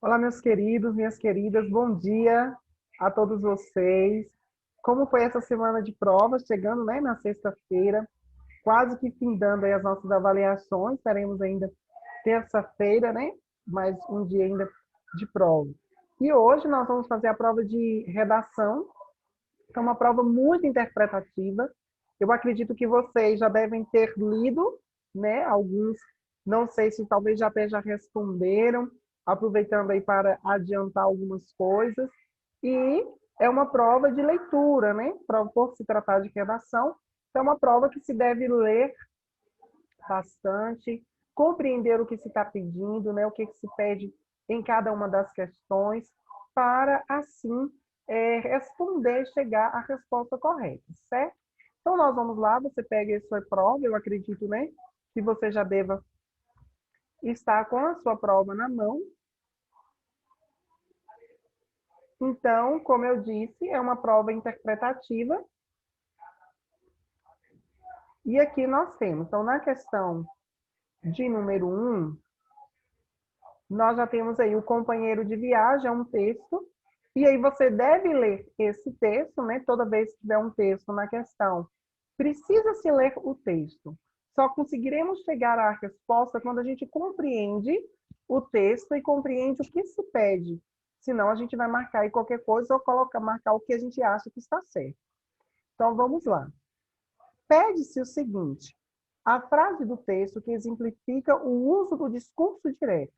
Olá, meus queridos, minhas queridas, bom dia a todos vocês. Como foi essa semana de provas, chegando, né, na sexta-feira, quase que findando aí as nossas avaliações, teremos ainda terça-feira, né, mais um dia ainda de prova. E hoje nós vamos fazer a prova de redação, que é uma prova muito interpretativa. Eu acredito que vocês já devem ter lido, né, alguns, não sei se talvez já até já responderam, aproveitando aí para adiantar algumas coisas. E é uma prova de leitura, né? Por se tratar de redação, é uma prova que se deve ler bastante, compreender o que se está pedindo, né? O que se pede em cada uma das questões, para assim responder, chegar à resposta correta, certo? Então, nós vamos lá, você pega a sua prova, eu acredito, né, que você já deva estar com a sua prova na mão. Então, como eu disse, é uma prova interpretativa. E aqui nós temos, então, na questão de número 1, nós já temos aí o companheiro de viagem, é um texto, e aí você deve ler esse texto, né? Toda vez que tiver um texto na questão, precisa-se ler o texto. Só conseguiremos chegar à resposta quando a gente compreende o texto e compreende o que se pede. Senão a gente vai marcar aí qualquer coisa ou marcar o que a gente acha que está certo. Então vamos lá. Pede-se o seguinte: a frase do texto que exemplifica o uso do discurso direto.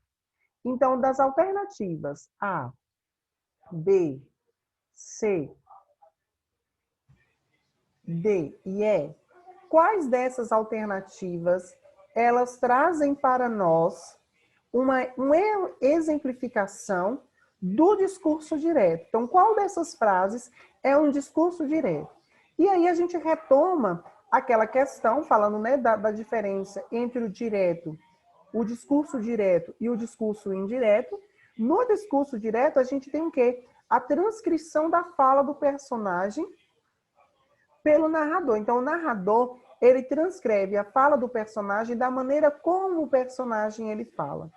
Então, das alternativas A, B, C, D e E, quais dessas alternativas elas trazem para nós uma exemplificação do discurso direto? Então, qual dessas frases é um discurso direto? E aí a gente retoma aquela questão, falando, né, da diferença entre o discurso direto e o discurso indireto. No discurso direto, a gente tem o quê? A transcrição da fala do personagem pelo narrador. Então, o narrador, ele transcreve a fala do personagem da maneira como o personagem ele fala.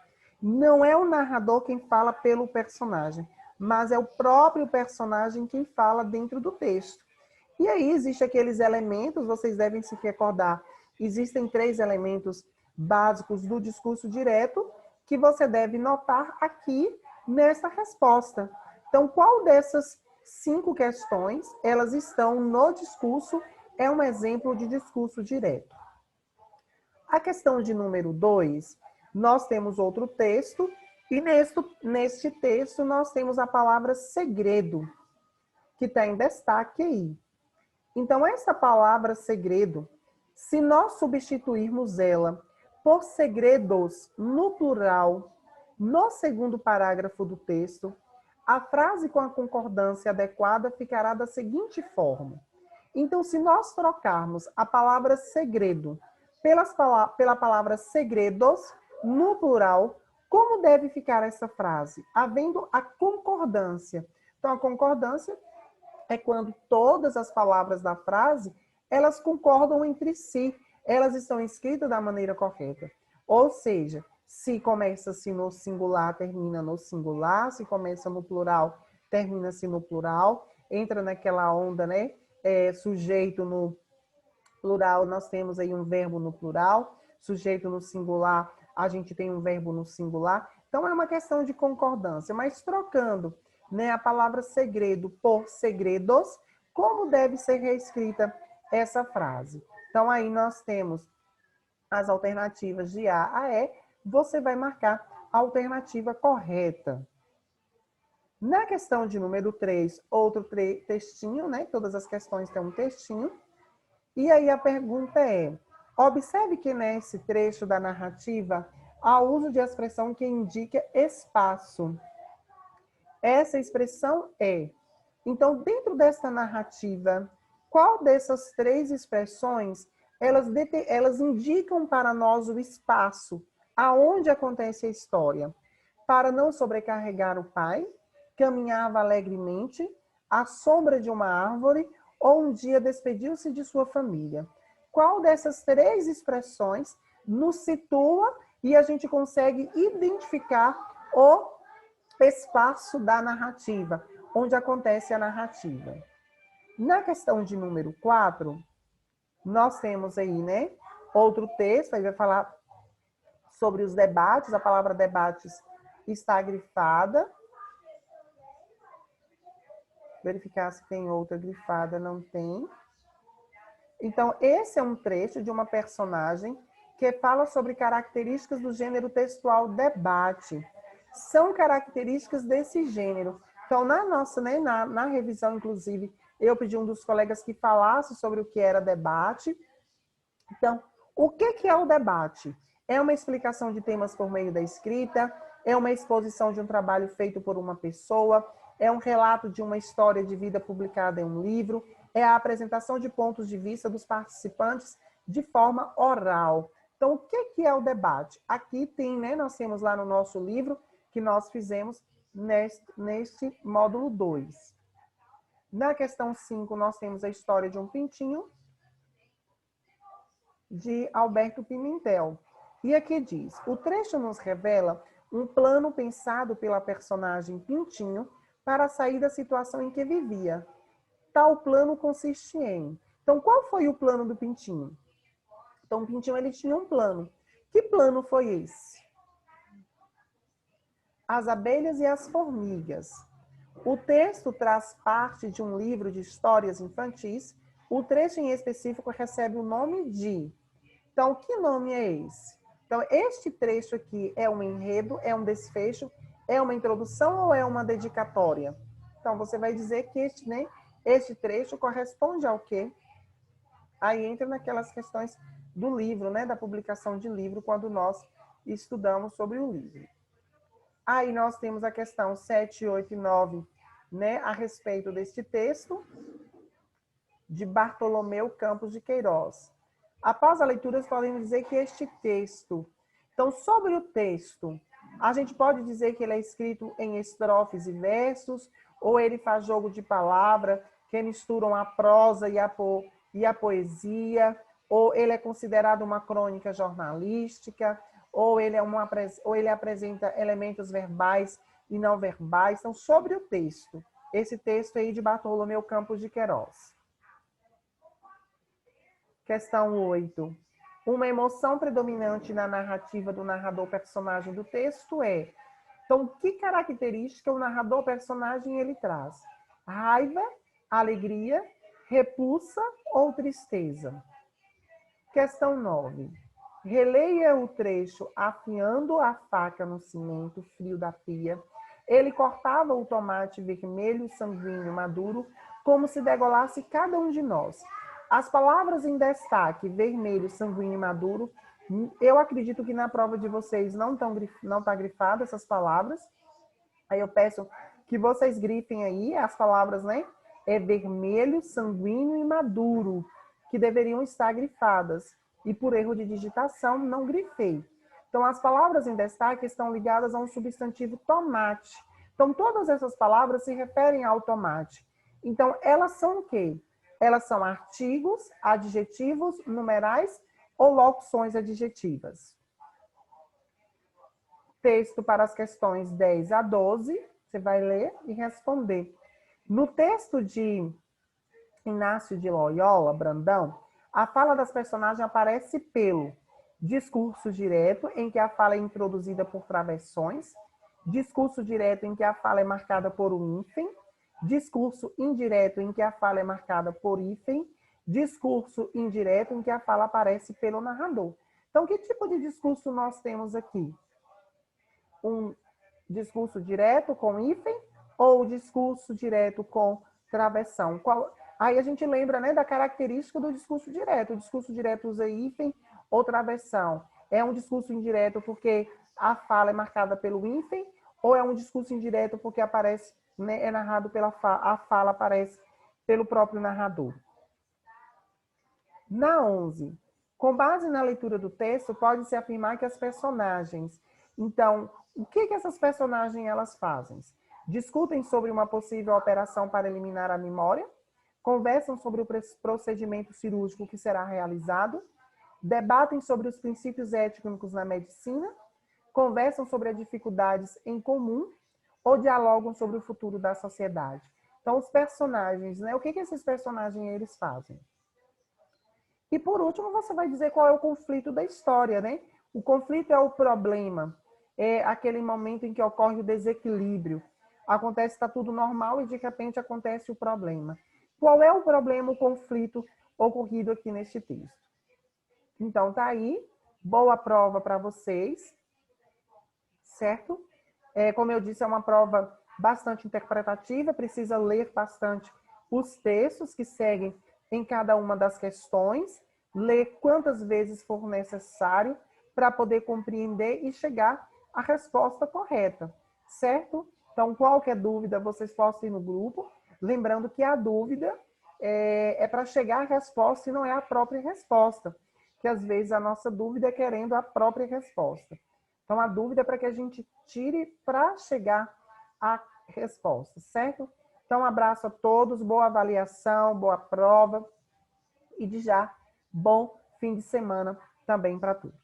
Não é o narrador quem fala pelo personagem, mas é o próprio personagem quem fala dentro do texto. E aí existem aqueles elementos, vocês devem se recordar, existem 3 elementos básicos do discurso direto que você deve notar aqui nessa resposta. Então, qual dessas 5 questões, elas estão no discurso, é um exemplo de discurso direto? A questão de número 2, nós temos outro texto, e neste texto nós temos a palavra segredo, que está em destaque aí. Então, essa palavra segredo, se nós substituirmos ela por segredos no plural, no segundo parágrafo do texto, a frase com a concordância adequada ficará da seguinte forma. Então, se nós trocarmos a palavra segredo pela palavra segredos no plural, como deve ficar essa frase? Havendo a concordância. Então, a concordância é quando todas as palavras da frase, elas concordam entre si, elas estão escritas da maneira correta. Ou seja, se começa-se no singular, termina no singular, se começa no plural, termina-se no plural, entra naquela onda, né? Sujeito no plural, nós temos aí um verbo no plural, sujeito no singular, a gente tem um verbo no singular. Então, é uma questão de concordância, mas trocando, né, a palavra segredo por segredos, como deve ser reescrita essa frase? Então, aí nós temos as alternativas de A a E, você vai marcar a alternativa correta. Na questão de número 3, outro textinho, né? Todas as questões têm um textinho. E aí a pergunta é: observe que nesse trecho da narrativa há uso de expressão que indica espaço. Essa expressão é. Então, dentro dessa narrativa, qual dessas 3 expressões elas indicam para nós o espaço aonde acontece a história? Para não sobrecarregar o pai, caminhava alegremente à sombra de uma árvore ou um dia despediu-se de sua família. Qual dessas 3 expressões nos situa e a gente consegue identificar o espaço da narrativa, onde acontece a narrativa. Na questão de número 4, nós temos aí, né, outro texto, aí vai falar sobre os debates, a palavra debates está grifada. Verificar se tem outra grifada, não tem. Então, esse é um trecho de uma personagem que fala sobre características do gênero textual debate. São características desse gênero. Então, na nossa, né, na revisão, inclusive, eu pedi um dos colegas que falasse sobre o que era debate. Então, o que é o debate? É uma explicação de temas por meio da escrita, é uma exposição de um trabalho feito por uma pessoa, é um relato de uma história de vida publicada em um livro, é a apresentação de pontos de vista dos participantes de forma oral. Então, o que é o debate? Aqui tem, né, nós temos lá no nosso livro que nós fizemos neste módulo 2. Na questão 5, nós temos a história de um pintinho, de Alberto Pimentel. E aqui diz, o trecho nos revela um plano pensado pela personagem Pintinho para sair da situação em que vivia. Tal plano consiste em... Então, qual foi o plano do Pintinho? Então, o Pintinho ele tinha um plano. Que plano foi esse? As abelhas e as formigas. O texto traz parte de um livro de histórias infantis. O trecho em específico recebe o nome de... Então, que nome é esse? Então, este trecho aqui é um enredo, é um desfecho, é uma introdução ou é uma dedicatória? Então, você vai dizer que este trecho corresponde ao quê? Aí entra naquelas questões do livro, né? Da publicação de livro, quando nós estudamos sobre o livro. Aí nós temos a questão 7, 8 e 9, né? A respeito deste texto, de Bartolomeu Campos de Queiroz. Após a leitura, podemos dizer que este texto... Então, sobre o texto, a gente pode dizer que ele é escrito em estrofes e versos, ou ele faz jogo de palavra, que misturam a prosa e a poesia, ou ele é considerado uma crônica jornalística, ou ele apresenta elementos verbais e não verbais. Então, sobre o texto, esse texto aí de Bartolomeu Campos de Queiroz. Questão 8. Uma emoção predominante na narrativa do narrador-personagem do texto é... Então, que característica o narrador-personagem ele traz? Raiva, alegria, repulsa ou tristeza? Questão 9. Releia o trecho afiando a faca no cimento frio da pia. Ele cortava o tomate vermelho, sanguíneo, maduro, como se degolasse cada um de nós. As palavras em destaque, vermelho, sanguíneo e maduro, eu acredito que na prova de vocês não está grifada essas palavras. Aí eu peço que vocês grifem aí as palavras, né? É vermelho, sanguíneo e maduro, que deveriam estar grifadas. E por erro de digitação, não grifei. Então, as palavras em destaque estão ligadas a um substantivo tomate. Então, todas essas palavras se referem ao tomate. Então, elas são o quê? Elas são artigos, adjetivos, numerais ou locuções adjetivas. Texto para as questões 10 a 12, você vai ler e responder. No texto de Inácio de Loyola, Brandão, a fala das personagens aparece pelo discurso direto, em que a fala é introduzida por travessões, discurso direto, em que a fala é marcada por um hífen, discurso indireto, em que a fala é marcada por hífen, discurso indireto, em que a fala aparece pelo narrador. Então, que tipo de discurso nós temos aqui? Um discurso direto com hífen ou discurso direto com travessão? Aí a gente lembra, né, da característica do discurso direto. O discurso direto usa hífen ou travessão. É um discurso indireto porque a fala é marcada pelo hífen, ou é um discurso indireto porque aparece, né, é narrado pela a fala aparece pelo próprio narrador. Na 11, com base na leitura do texto, pode-se afirmar que as personagens... Então, o que essas personagens elas fazem? Discutem sobre uma possível operação para eliminar a memória, conversam sobre o procedimento cirúrgico que será realizado, debatem sobre os princípios éticos na medicina, conversam sobre as dificuldades em comum ou dialogam sobre o futuro da sociedade. Então, os personagens, né? O que esses personagens eles fazem? E, por último, você vai dizer qual é o conflito da história, né? O conflito é o problema, é aquele momento em que ocorre o desequilíbrio. Acontece, está tudo normal e, de repente, acontece o problema. Qual é o problema, o conflito ocorrido aqui neste texto? Então, tá aí. Boa prova para vocês, certo? Como eu disse, é uma prova bastante interpretativa, precisa ler bastante os textos que seguem em cada uma das questões, ler quantas vezes for necessário para poder compreender e chegar à resposta correta, certo? Então, qualquer dúvida, vocês possam ir no grupo. Lembrando que a dúvida é para chegar à resposta e não é a própria resposta, que às vezes a nossa dúvida é querendo a própria resposta. Então, a dúvida é para que a gente tire para chegar à resposta, certo? Então, um abraço a todos, boa avaliação, boa prova e de já, bom fim de semana também para todos.